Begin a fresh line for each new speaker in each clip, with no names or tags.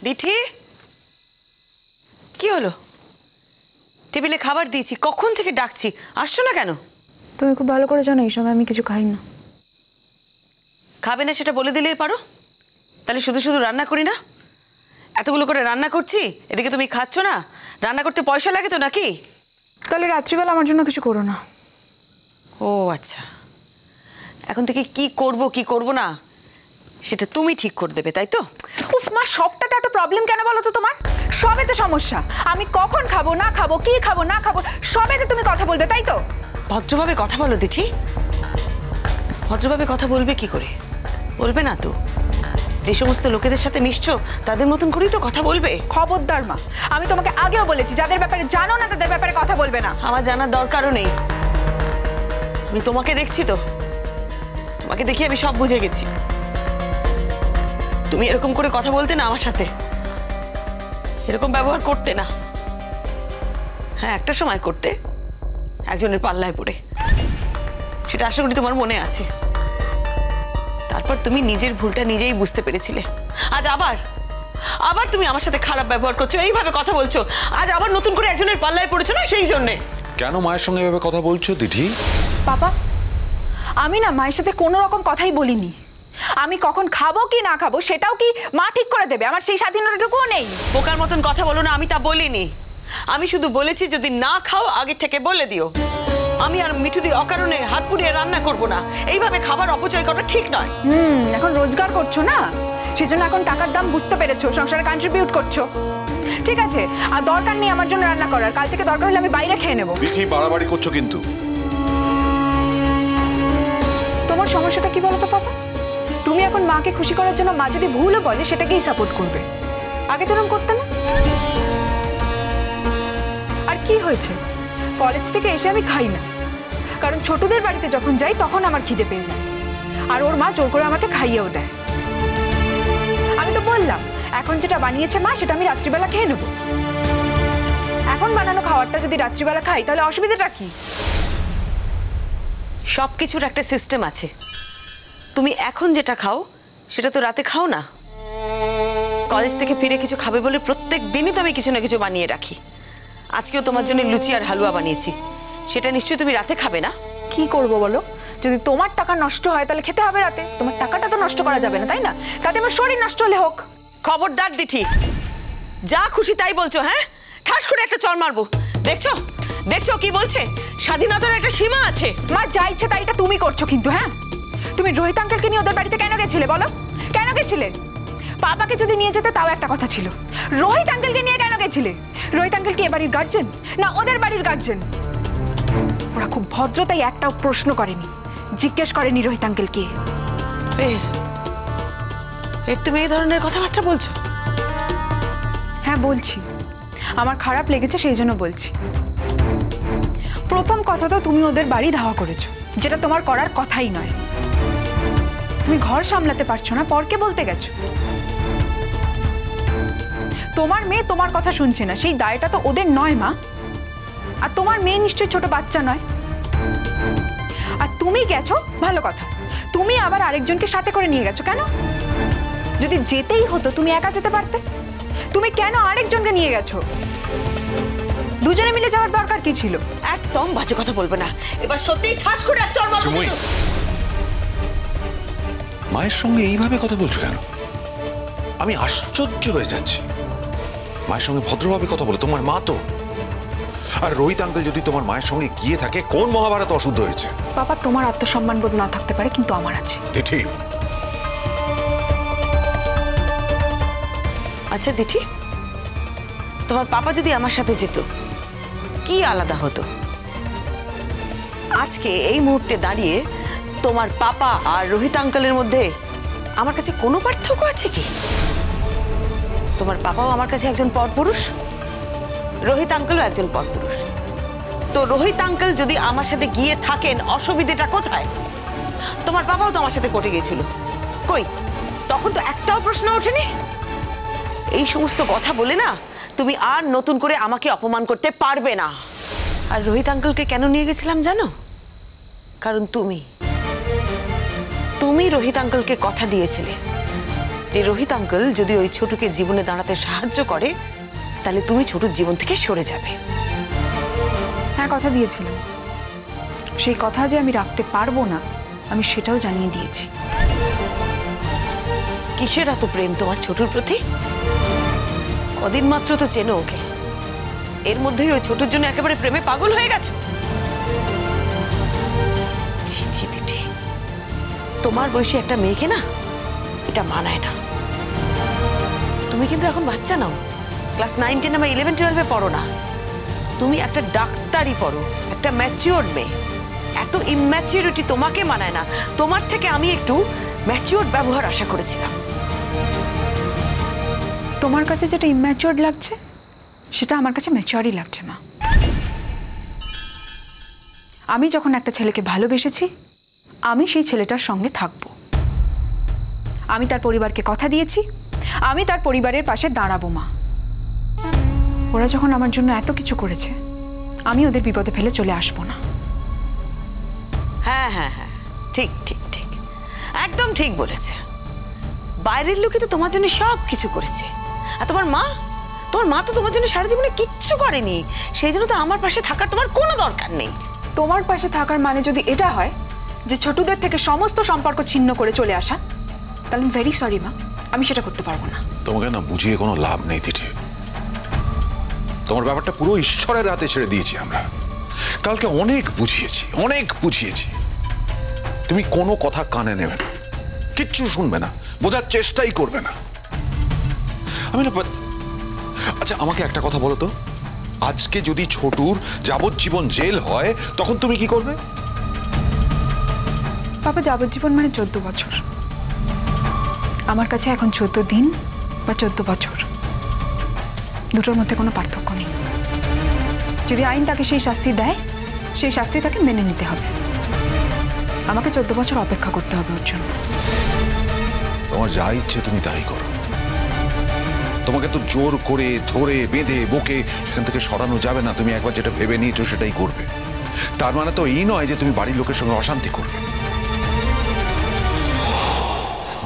দিঠি, কি হলো? টেবিলে খাবার দিয়েছি, কখন থেকে ডাকছি, আসছো না কেন?
তুমি খুব ভালো করে জানো এই সময় আমি কিছু খাই না।
খাবে না সেটা বলে দিলেই পারো, তাহলে শুধু শুধু রান্না করি না। এতগুলো করে রান্না করছি, এদিকে তুমি খাচ্ছ না। রান্না করতে পয়সা লাগে তো নাকি?
তাহলে রাত্রিবেলা আমার জন্য কিছু করো না।
ও আচ্ছা, এখন থেকে কি করব কি করব না সেটা তুমি ঠিক করে দেবে, তাই তো?
উফ মা, সবটাতে এত প্রবলেম কেন বলো তো তোমার? সবেতে সমস্যা। আমি কখন খাবো না খাবো, কি খাবো না খাবো, সবেতে তুমি কথা বলবে, তাই তো?
ভদ্রভাবে কথা বলো দিঠি। ভদ্রভাবে কথা বলবে কি করে? বলবে না তো? যে সমস্ত লোকেদের সাথে মিশছো তাদের মতন করেই তো কথা বলবে।
খবরদার মা, আমি তোমাকে আগেও বলেছি যাদের ব্যাপারে জানো না তাদের ব্যাপারে কথা বলবে না।
আমার জানার দরকারও নেই। আমি তোমাকে দেখছি তো, তোমাকে দেখি আমি সব বুঝে গেছি। তুমি এরকম করে কথা বলতে না আমার সাথে, এরকম ব্যবহার করতে না। হ্যাঁ, একটা সময় করতে, একজনের পাল্লায় পড়ে, সেটা আশা করি তোমার মনে আছে। তারপর তুমি নিজের ভুলটা নিজেই বুঝতে পেরেছিলে। আজ আবার আবার তুমি আমার সাথে খারাপ ব্যবহার করছো, এইভাবে কথা বলছো। আজ আবার নতুন করে একজনের পাল্লায় পড়েছো না, সেই জন্যে।
কেন মায়ের সঙ্গে এভাবে কথা বলছো দিঠি?
পাপা, আমি না মায়ের সাথে কোনো রকম কথাই বলিনি। আমি কখন খাবো কি না খাবো সেটাও কি মা ঠিক করে দেবে? আমার সেই স্বাধীনতাটুকুও নেই।
বোকার মতন কথা বলো না, আমি তা বলিনি। আমি শুধু বলেছি যদি না খাও আগে থেকে বলে দিও। আমি আর মিঠু দি অকারণে হাত পুড়িয়ে রান্না করব না। এইভাবে খাবার অপচয় করা ঠিক নয়।
এখন রোজগার করছো না, সেজন্য এখন টাকার দাম বুঝতে পেরেছো, সংসারে কন্ট্রিবিউট করছো। ঠিক আছে, আর দরকার নেই আমার জন্য রান্না করার। কাল থেকে দরকার হলে আমি বাইরে খেয়ে নেবো।
দিঠি, বাড়াবাড়ি করছো কিন্তু।
তোমার সমস্যাটা কি বলো তো পাপা? তুমি এখন মাকে খুশি করার জন্য মা যদি ভুলও বলে সেটাকেই সাপোর্ট করবে। আগে তো এরকম করতে না। আর কি হয়েছে, কলেজ থেকে এসে আমি খাই না, কারণ ছোটদের বাড়িতে যখন যাই তখন আমার খিদে পেয়ে যায়, আর ওর মা জোর করে আমাকে খাইয়েও দেয়। আমি তো বললাম এখন যেটা বানিয়েছে মা সেটা আমি রাত্রিবেলা খেয়ে নেব। এখন বানানো খাবারটা যদি রাত্রিবেলা খাই তাহলে অসুবিধাটা কি?
সবকিছুর একটা সিস্টেম আছে। তুমি এখন যেটা খাও সেটা তো রাতে খাও না। কলেজ থেকে ফিরে কিছু খাবে বলে প্রত্যেক দিনই তো আমি কিছু না কিছু বানিয়ে রাখি। আজকেও তোমার জন্য লুচি আর হালুয়া বানিয়েছি, সেটা নিশ্চয়ই তুমি রাতে খাবে না।
কি করব বলো? যদি তোমার টাকা নষ্ট হয় তাহলে খেতে হবে রাতে। তোমার টাকাটা তো নষ্ট করা যাবে না, তাই না? তাতে আমার শরীর নষ্ট হলে হোক।
খবরদার দিঠি, যা খুশি তাই বলছো। হ্যাঁ, ঠাস করে একটা চড় মারবো। দেখছো দেখছো কি বলছে? স্বাধীনতার একটা সীমা আছে।
মা যা ইচ্ছে তাইটা তুমি করছো কিন্তু। হ্যাঁ, তুমি রোহিত আঙ্কেলকে নিয়ে ওদের বাড়িতে কেন গেছিলে বলো? কেন গেছিলে? পাপাকে যদি নিয়ে যেতে তাও একটা কথা ছিল, রোহিত আঙ্কেলকে নিয়ে কেন গেছিলে? রোহিত আঙ্কেল কি এ বাড়ির গার্জেন না ওদের বাড়ির গার্জেন? ওরা খুব ভদ্র, তাই একটাও প্রশ্ন করেনি, জিজ্ঞেস করেনি রোহিত আঙ্কেল কে।
তুমি এই ধরনের কথাবার্তা বলছো?
হ্যাঁ বলছি, আমার খারাপ লেগেছে সেই জন্য বলছি। প্রথম কথা তো তুমি ওদের বাড়ি ধাওয়া করেছো, যেটা তোমার করার কথাই নয়। তুমি ঘর সামলাতে পারছো না, পরকে বলতে গেছো। তোমার মেয়ে তোমার কথা শুনছে না, সেই দায়টা তো ওদের নয় মা। আর তোমার মেয়ে নিশ্চয়ই ছোট বাচ্চা নয়। আর তুমি গেছো ভালো কথা, তুমি আবার আরেকজনকে সাথে করে নিয়ে গেছো কেন? যদি যেতেই হতো তুমি একা যেতে পারতে। তুমি কেন আরেকজনকে নিয়ে গেছো? দুজনে মিলে যাওয়ার দরকার কি ছিল?
একদম বাজে কথা বলবে না। এবার সত্যিই ঠাস করে এক চড় মারবো।
মায়ের সঙ্গে এইভাবে কথা বলছো কেন? আমি আশ্চর্য হয়ে যাচ্ছি। মায়ের সঙ্গে ভদ্রভাবে কথা বলো, তোমার মা তো। আর রোহিত আঙ্কেল যদি তোমার মায়ের সঙ্গে গিয়ে থাকে, কোন মহাভারত অশুদ্ধ হয়েছে?
বাবা, তোমার আত্মসম্মান বোধ না থাকতে পারে, কিন্তু আমার আছে।
দিঠি,
আচ্ছা দিঠি, তোমার পাপা যদি আমার সাথে যেত কি আলাদা হতো? আজকে এই মুহূর্তে দাঁড়িয়ে তোমার পাপা আর রোহিত আঙ্কেলের মধ্যে আমার কাছে কোনো পার্থক্য আছে কি? তোমার পাপাও আমার কাছে একজন পরপুরুষ, রোহিত আঙ্কেলও একজন পরপুরুষ। তো রোহিত আঙ্কেল যদি আমার সাথে গিয়ে থাকেন, অসুবিধাটা কোথায়? তোমার পাপাও তো আমার সাথে কোর্টে গিয়েছিল, কই তখন তো একটাও প্রশ্ন ওঠেনি। এই সমস্ত কথা বলে না তুমি আর নতুন করে আমাকে অপমান করতে পারবে না। আর রোহিত আঙ্কেলকে কেন নিয়ে গেছিলাম জানো? কারণ তুমি রোহিত আঙ্কেলকে কথা দিয়েছিলে যে রোহিত আঙ্কেল যদি ওই ছোটুকে জীবনে দাঁড়াতে সাহায্য করে তাহলে তুমি ছোটুর জীবন থেকে সরে যাবে।
হ্যাঁ, কথা দিয়েছিলাম। সেই কথা যে আমি রাখতে পারবো না আমি সেটাও জানিয়ে দিয়েছি।
কিসের এত প্রেম তোমার ছোটুর প্রতি? কদিন মাত্র তো চেনো ওকে, এর মধ্যেই ওই ছোটুর জন্য একেবারে প্রেমে পাগল হয়ে গেছো। ছি ছি দিদি, তোমার বয়সী একটা মেয়েকে না এটা মানায় না। তুমি কিন্তু এখন বাচ্চা নাও, ক্লাস 9, 10 বা 11, 12-এ পড়ো না। তুমি একটা ডাক্তারি পড়ো, একটা ম্যাচিওর মেয়ে। এত ইম্যাচিউরিটি তোমাকে মানায় না। তোমার থেকে আমি একটু ম্যাচিওর ব্যবহার আশা করেছিলাম।
তোমার কাছে যেটা ইম্যাচিওর লাগছে সেটা আমার কাছে ম্যাচিওরই লাগছে মা। আমি যখন একটা ছেলেকে ভালোবেসেছি আমি সেই ছেলেটার সঙ্গে থাকবো। আমি তার পরিবারকে কথা দিয়েছি আমি তার পরিবারের পাশে দাঁড়াবো মা। ওরা যখন আমার জন্য এত কিছু করেছে আমি ওদের বিপদে ফেলে চলে আসবো না।
হ্যাঁ হ্যাঁ হ্যাঁ, ঠিক ঠিক ঠিক, একদম ঠিক বলেছে। বাইরের লোকই তো তোমার জন্য সব কিছু করেছে, আর তোমার মা তো তোমার জন্য সারা জীবনে কিচ্ছু করেনি। সেই জন্য তো আমার পাশে থাকার তোমার কোনো দরকার নেই।
তোমার পাশে থাকার মানে যদি এটা হয় যে ছোটদের থেকে সমস্ত সম্পর্ক ছিন্ন করে চলে আসা, তাহলে ভেরি সরি মা, আমি সেটা করতে পারবো না।
তোমাকে না বুঝিয়ে কোনো লাভ নেই দিদি। তোমার ব্যাপারটা পুরো ঈশ্বরের হাতে ছেড়ে দিয়েছি আমরা। কালকে অনেক বুঝিয়েছি। তুমি কোনো কথা কানে নেবে না, কিচ্ছু শুনবে না, বোঝার চেষ্টাই করবে না। আমি না, আচ্ছা আমাকে একটা কথা বলো তো, আজকে যদি ছোটুর যাবজ্জীবন জেল হয় তখন তুমি কি করবে?
বাবা, যাবজ্জীবন মানে 14 বছর। আমার কাছে এখন 14 দিন বা 14 বছর, দুটোর মধ্যে কোনো পার্থক্য নেই। যদি আইন তাকে সেই শাস্তি দেয় সেই শাস্তি তাকে মেনে নিতে হবে। আমাকে 14 বছর অপেক্ষা করতে হবে ওর জন্য।
তোমার যা ইচ্ছে তুমি তাই করো। তোমাকে তো জোর করে ধরে বেঁধে বকে সেখান থেকে সরানো যাবে না। তুমি একবার যেটা ভেবে নিয়েছো সেটাই করবে। তার মানে তো এই নয় যে তুমি বাড়ির লোকের সঙ্গে অশান্তি করবে।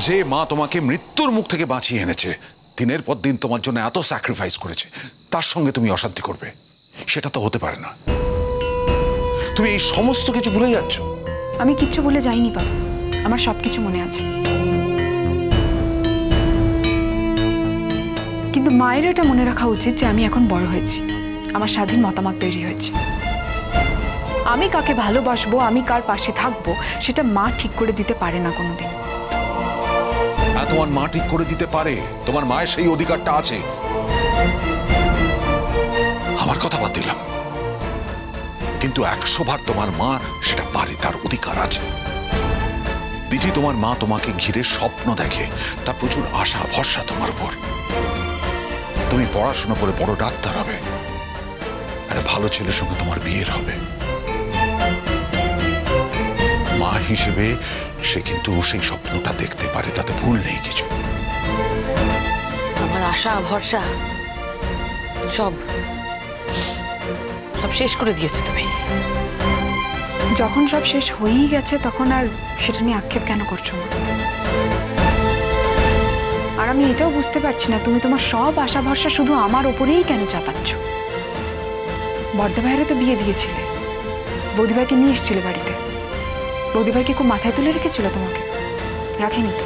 যে মা তোমাকে মৃত্যুর মুখ থেকে বাঁচিয়ে এনেছে, দিনের পর দিন তোমার জন্য এত স্যাক্রিফাইস করেছে, তার সঙ্গে তুমি অশান্তি করবে? সেটা তো হতে পারে না। তুমি এই সমস্ত কিছু ভুলে যাচ্ছ।
আমি কিচ্ছু ভুলে যাইনি বাবা, আমার সবকিছু মনে আছে। কিন্তু মায়ের এটা মনে রাখা উচিত যে আমি এখন বড় হয়েছি, আমার স্বাধীন মতামত তৈরি হয়েছে। আমি কাকে ভালোবাসবো, আমি কার পাশে থাকবো, সেটা মা ঠিক করে দিতে পারে না কোনোদিন।
তোমার মা ঠিক করে দিতে পারে, তোমার মায়ের সেই অধিকারটা আছে। আমার কথা বাদ দিলাম, কিন্তু 100 বার তোমার মা সেটা পারে, তার অধিকার আছে। দিদি, তোমার মা তোমাকে ঘিরে স্বপ্ন দেখে, তার প্রচুর আশা ভরসা তোমার উপর। তুমি পড়াশোনা করে বড় ডাক্তার হবে, একটা ভালো ছেলের সঙ্গে তোমার বিয়ের হবে। মা হিসেবে সে কিন্তু সেই স্বপ্নটা দেখতে পারে, তাতে ভুল নেই কিছু।
আমার আশা ভরসা সব শেষ করে দিয়েছো তুমি।
যখন সব শেষ হয়েই গেছে তখন আর সেটা নিয়ে আক্ষেপ কেন করছো না? আর আমি এটাও বুঝতে পারছি না তুমি তোমার সব আশা ভরসা শুধু আমার ওপরেই কেন চাপাচ্ছ। বড়দা ভাইয়েরও তো বিয়ে দিয়েছিলে, বৌদি ভাইকে নিয়ে এসেছিলে বাড়িতে। বৌদি ভাইকে খুব মাথায় তুলে রেখেছিল তোমাকে? রাখেনি তো?